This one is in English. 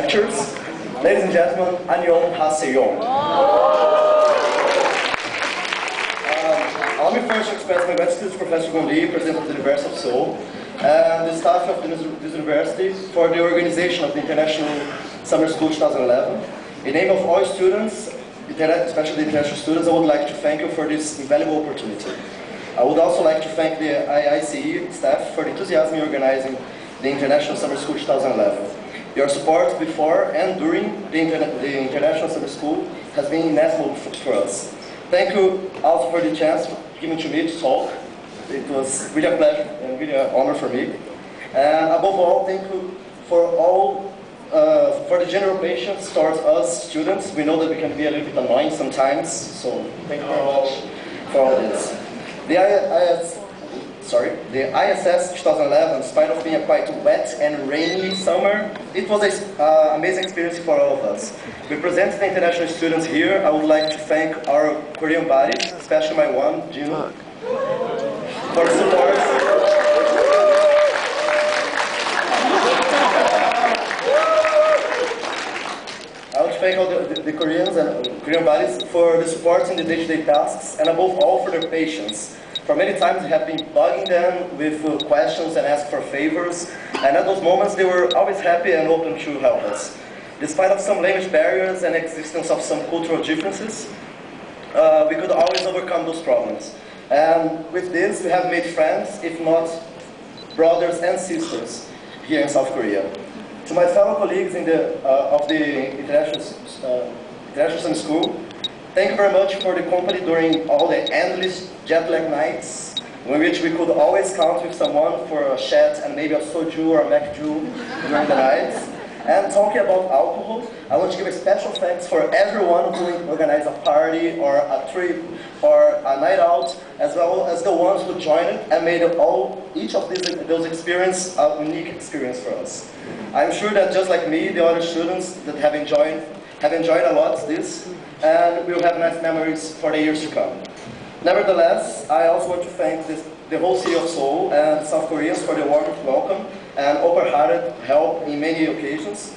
lectures. Ladies and gentlemen, Annyeonghaseyo. Allow me first to express my gratitude to Professor Gon Lee, President of the University of Seoul, and the staff of this university for the organization of the International Summer School 2011. In the name of all students, especially the international students, I would like to thank you for this invaluable opportunity. I would also like to thank the IICE staff for the enthusiasm in organizing the International Summer School 2011. Your support before and during the International Summer School has been inestimable for us. Thank you also for the chance given to me to talk. It was really a pleasure and really an honor for me. And above all, thank you for the general patience towards us students. We know that we can be a little bit annoying sometimes, so thank you very much for all this. The ISS 2011, in spite of being a quite wet and rainy summer, it was an amazing experience for all of us. Representing the international students here, I would like to thank our Korean buddies, especially my one, Jin, for the support. I want to thank all the Koreans and Korean buddies for the support in the day-to-day tasks, and above all for their patience. For many times we have been bugging them with questions and ask for favors, and at those moments they were always happy and open to help us. Despite of some language barriers and existence of some cultural differences, we could always overcome those problems. And with this we have made friends, if not brothers and sisters, here in South Korea. To my fellow colleagues of the International Summer School, thank you very much for the company during all the endless jet lag nights, in which we could always count with someone for a chat and maybe a soju or a macju during the nights. And talking about alcohol, I want to give a special thanks for everyone who organized a party or a trip or a night out, as well as the ones who joined it and made each of those experiences a unique experience for us. I'm sure that just like me, the other students that have enjoyed a lot this, and we'll have nice memories for the years to come. Nevertheless, I also want to thank the whole city of Seoul and South Koreans for the warm welcome and open-hearted help in many occasions.